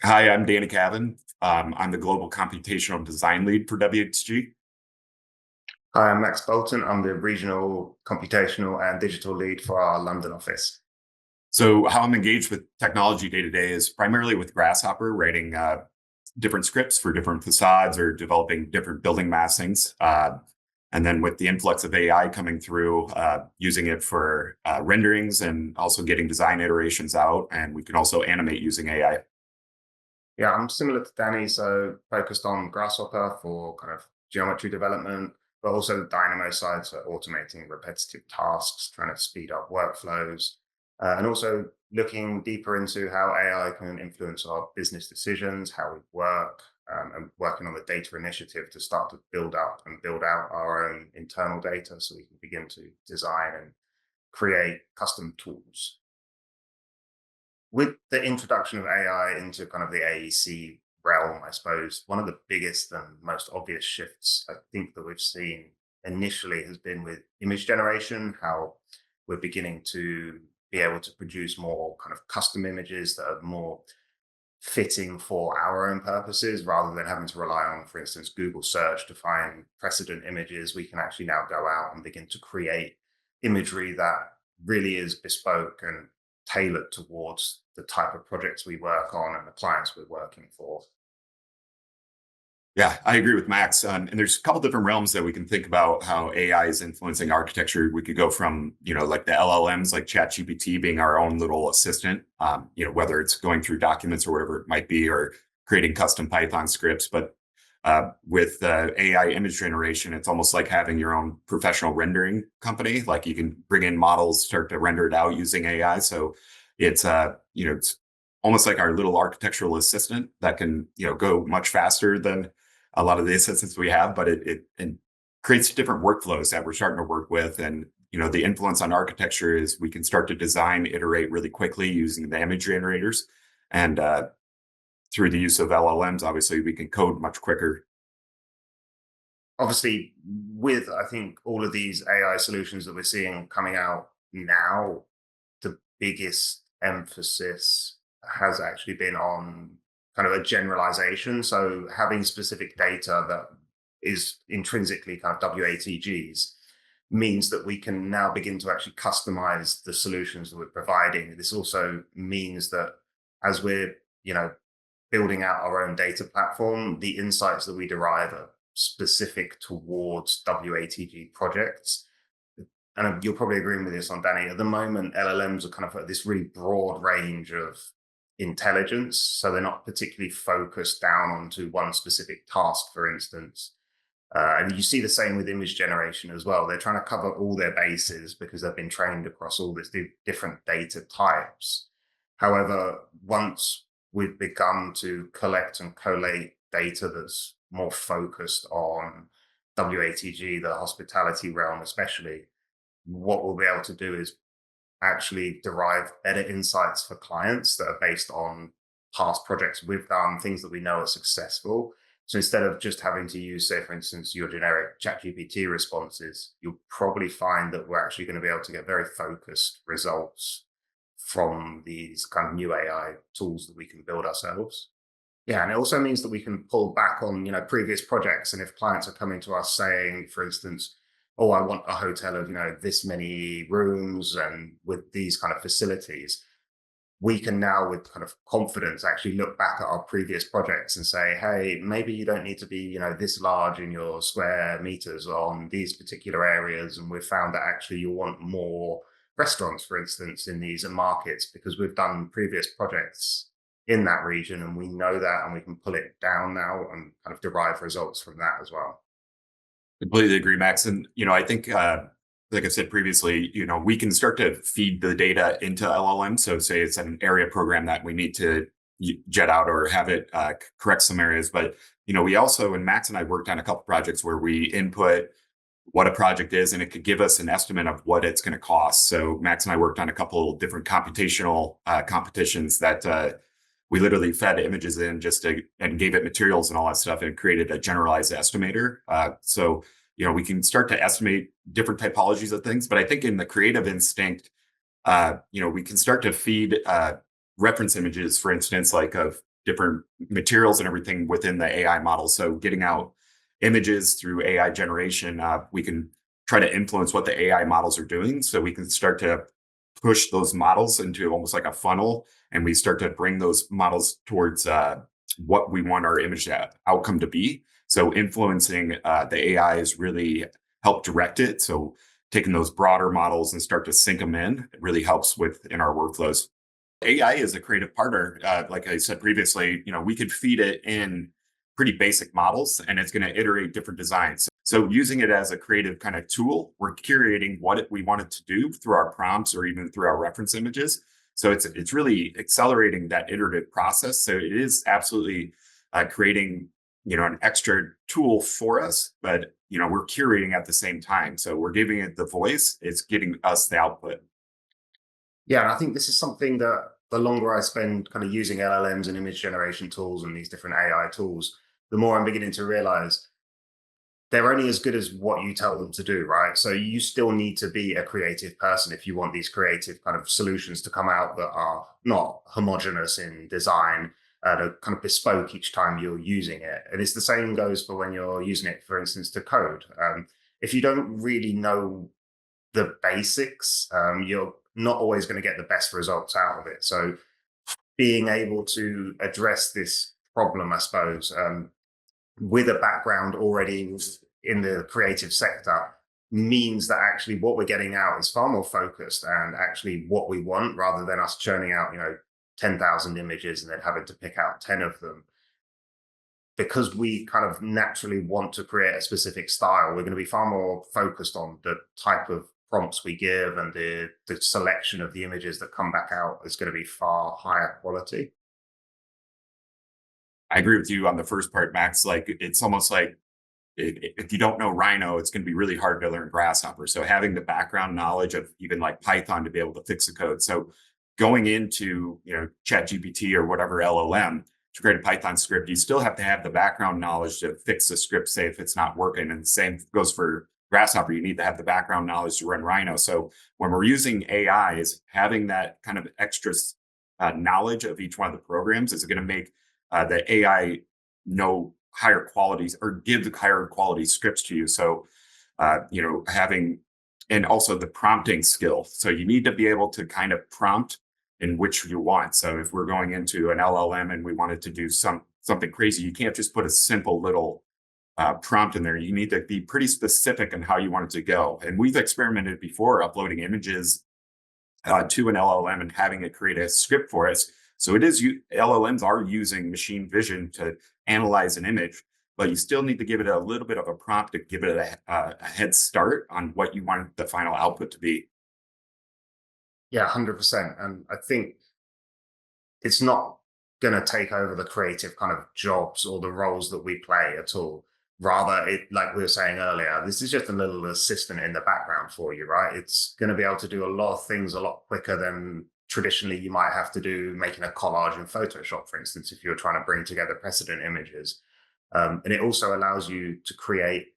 Hi, I'm Danny Caven. I'm the Global Computational Design Lead for WATG. Hi, I'm Max Bolton. I'm the Regional Computational and Digital Lead for our London office. So, how I'm engaged with technology day to day is primarily with Grasshopper, writing different scripts for different facades or developing different building massings. And then with the influx of AI coming through, using it for renderings and also getting design iterations out. And we can also animate using AI. Yeah, I'm similar to Danny, so focused on Grasshopper for kind of geometry development, but also the Dynamo side, so automating repetitive tasks, trying to speed up workflows, and also looking deeper into how AI can influence our business decisions, how we work, and working on the data initiative to start to build up and build out our own internal data so we can begin to design and create custom tools. With the introduction of AI into kind of the AEC realm, I suppose one of the biggest and most obvious shifts I think that we've seen initially has been with image generation, how we're beginning to be able to produce more kind of custom images that are more fitting for our own purposes rather than having to rely on, for instance, Google search to find precedent images. We can actually now go out and begin to create imagery that really is bespoke and tailored towards the type of projects we work on and the clients we're working for. Yeah, I agree with Max. And there's a couple different realms that we can think about how AI is influencing architecture. We could go from, like the LLMs, like ChatGPT being our own little assistant, whether it's going through documents or whatever it might be, or creating custom Python scripts. But with AI image generation, it's almost like having your own professional rendering company. Like you can bring in models, start to render it out using AI. So it's almost like our little architectural assistant that can, go much faster than a lot of the assistants we have, but it creates different workflows that we're starting to work with. And, the influence on architecture is we can start to design, iterate really quickly using the image generators. And through the use of LLMs, obviously, we can code much quicker. Obviously, with I think all of these AI solutions that we're seeing coming out now, the biggest emphasis has actually been on kind of a generalization. So having specific data that is intrinsically kind of WATGs means that we can now begin to actually customize the solutions that we're providing. This also means that as we're, building out our own data platform, the insights that we derive are specific towards WATG projects. And you'll probably agree with this on Danny. At the moment, LLMs are kind of at this really broad range of intelligence. So they're not particularly focused down onto one specific task, for instance. And you see the same with image generation as well. They're trying to cover all their bases because they've been trained across all these different data types. However, once we've begun to collect and collate data that's more focused on WATG, the hospitality realm especially, what we'll be able to do is actually derive better insights for clients that are based on past projects we've done, things that we know are successful. So instead of just having to use, say, for instance, your generic ChatGPT responses, you'll probably find that we're actually going to be able to get very focused results from these kind of new AI tools that we can build ourselves. Yeah, and it also means that we can pull back on, previous projects. And if clients are coming to us saying, for instance, oh, I want a hotel of, this many rooms and with these kind of facilities, we can now with kind of confidence actually look back at our previous projects and say, hey, maybe you don't need to be, this large in your square meters on these particular areas. And we've found that actually you want more restaurants, for instance, in these markets because we've done previous projects in that region and we know that and we can pull it down now and kind of derive results from that as well. Completely agree, Max. And, I think, like I said previously, we can start to feed the data into LLM. So say it's an area program that we need to jet out or have it correct some areas. But, we also, and Max and I worked on a couple projects where we input what a project is, and it could give us an estimate of what it's going to cost. So Max and I worked on a couple different computational competitions that we literally fed images in and gave it materials and all that stuff and created a generalized estimator. So we can start to estimate different typologies of things. But I think in the creative instinct, we can start to feed reference images, for instance, like of different materials and everything within the AI model. So getting out images through AI generation, we can try to influence what the AI models are doing. So we can start to push those models into almost like a funnel, and we start to bring those models towards what we want our image outcome to be. So influencing the AI is really help direct it. So taking those broader models and start to sync them in, it really helps with in our workflows. AI is a creative partner. Like I said previously, we could feed it in pretty basic models and it's going to iterate different designs. So using it as a creative kind of tool, we're curating what we want it to do through our prompts or even through our reference images. So it's really accelerating that iterative process. So it is absolutely creating an extra tool for us, but we're curating at the same time. So we're giving it the voice, it's giving us the output. Yeah, and I think this is something that the longer I spend kind of using LLMs and image generation tools and these different AI tools, the more I'm beginning to realize they're only as good as what you tell them to do, right? So you still need to be a creative person if you want these creative kind of solutions to come out that are not homogenous in design, they're kind of bespoke each time you're using it. And it's the same goes for when you're using it, for instance, to code. If you don't really know the basics, you're not always going to get the best results out of it. So being able to address this problem, I suppose, with a background already in the creative sector means that actually what we're getting out is far more focused and actually what we want rather than us churning out, 10,000 images and then having to pick out 10 of them. Because we kind of naturally want to create a specific style, we're going to be far more focused on the type of prompts we give and the selection of the images that come back out is going to be far higher quality. I agree with you on the first part, Max. Like it's almost like if you don't know Rhino, it's going to be really hard to learn Grasshopper. So having the background knowledge of even like Python to be able to fix the code. So going into Chat GPT or whatever LLM to create a Python script, you still have to have the background knowledge to fix the script, say if it's not working. And the same goes for Grasshopper. You need to have the background knowledge to run Rhino. So when we're using AI, is having that kind of extra knowledge of each one of the programs is going to make the AI know higher qualities or give the higher quality scripts to you. So, having, and also the prompting skill. So you need to be able to kind of prompt in which you want. So if we're going into an LLM and we wanted to do something crazy, you can't just put a simple little prompt in there. You need to be pretty specific in how you want it to go. And we've experimented before uploading images to an LLM and having it create a script for us. So LLMs are using machine vision to analyze an image, but you still need to give it a little bit of a prompt to give it a head start on what you want the final output to be. Yeah, 100%. And I think it's not going to take over the creative kind of jobs or the roles that we play at all. Rather, like we were saying earlier, this is just a little assistant in the background for you, right? It's going to be able to do a lot of things a lot quicker than traditionally you might have to do making a collage in Photoshop, for instance, if you're trying to bring together precedent images. And it also allows you to create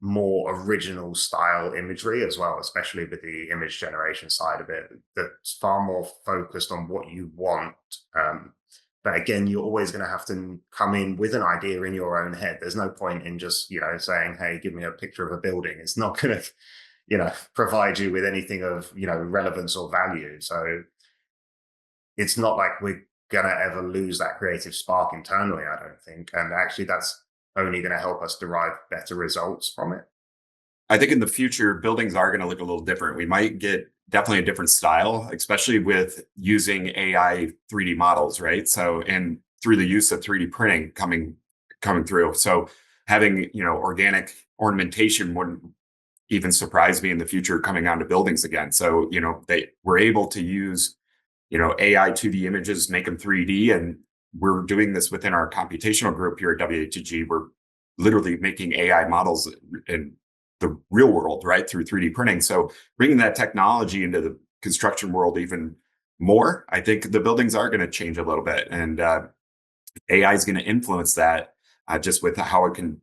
more original style imagery as well, especially with the image generation side of it, that's far more focused on what you want. But again, you're always going to have to come in with an idea in your own head. There's no point in just, saying, hey, give me a picture of a building. It's not going to, provide you with anything of, relevance or value. So it's not like we're going to ever lose that creative spark internally, I don't think. And actually, that's only going to help us derive better results from it. I think in the future, buildings are going to look a little different. We might get definitely a different style, especially with using AI 3D models, right? So, and through the use of 3D printing coming through. So having, organic ornamentation wouldn't even surprise me in the future coming onto buildings again. So, they were able to use, AI 2D images, make them 3D. And we're doing this within our computational group here at WATG. We're literally making AI models in the real world, right, through 3D printing. So bringing that technology into the construction world even more, I think the buildings are going to change a little bit. And AI is going to influence that just with how it can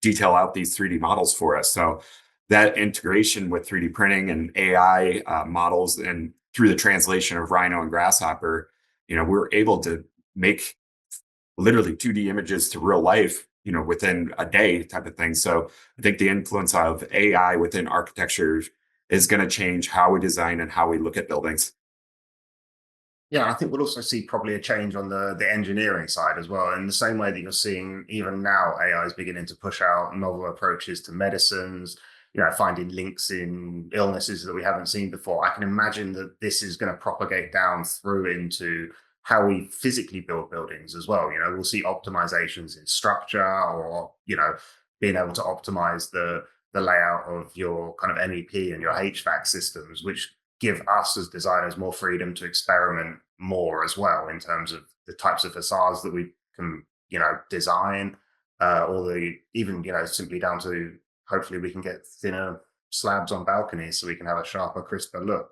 detail out these 3D models for us. So that integration with 3D printing and AI models and through the translation of Rhino and Grasshopper, we're able to make literally 2D images to real life, within a day type of thing. So I think the influence of AI within architecture is going to change how we design and how we look at buildings. Yeah, I think we'll also see probably a change on the engineering side as well. In the same way that you're seeing even now, AI is beginning to push out novel approaches to medicines, finding links in illnesses that we haven't seen before. I can imagine that this is going to propagate down through into how we physically build buildings as well. We'll see optimizations in structure or, being able to optimize the layout of your kind of MEP and your HVAC systems, which give us as designers more freedom to experiment more as well in terms of the types of facades that we can, design, or the even, simply down to hopefully we can get thinner slabs on balconies so we can have a sharper, crisper look.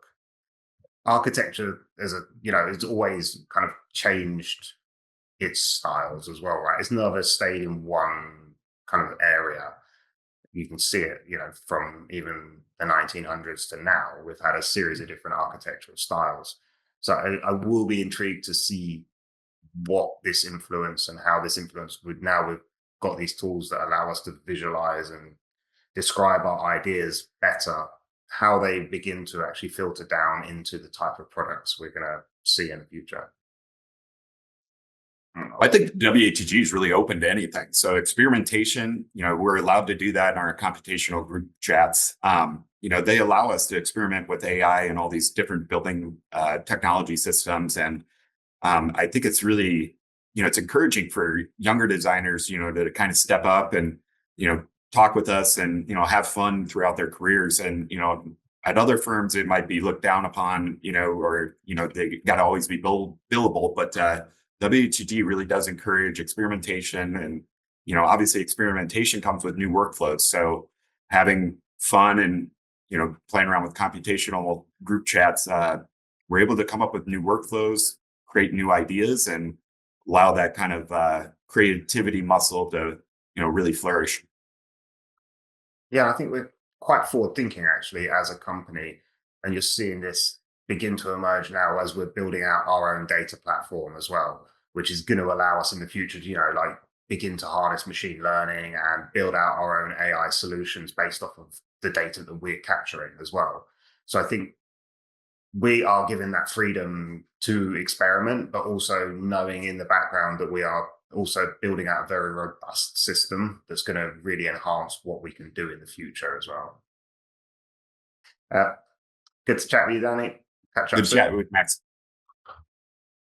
Architecture as it's always kind of changed its styles as well, right? It's never stayed in one kind of area. You can see it, from even the 1900s to now. We've had a series of different architectural styles. So I will be intrigued to see what this influence and how this influence would, now we've got these tools that allow us to visualize and describe our ideas better, how they begin to actually filter down into the type of products we're going to see in the future. I think WATG is really open to anything. So experimentation, we're allowed to do that in our computational group chats. They allow us to experiment with AI and all these different building technology systems. And I think it's really, it's encouraging for younger designers, to kind of step up and, talk with us and, have fun throughout their careers. And, at other firms, it might be looked down upon, or, they got to always be billable. But WTG really does encourage experimentation. And, obviously experimentation comes with new workflows. So having fun and, playing around with computational group chats, we're able to come up with new workflows, create new ideas, and allow that kind of creativity muscle to, really flourish. Yeah, I think we're quite forward thinking actually as a company. And you're seeing this begin to emerge now as we're building out our own data platform as well, which is going to allow us in the future to, like begin to harness machine learning and build out our own AI solutions based off of the data that we're capturing as well. So I think we are given that freedom to experiment, but also knowing in the background that we are also building out a very robust system that's going to really enhance what we can do in the future as well. Uh, Good to chat with you, Danny. Catch up Good soon. chat with Max.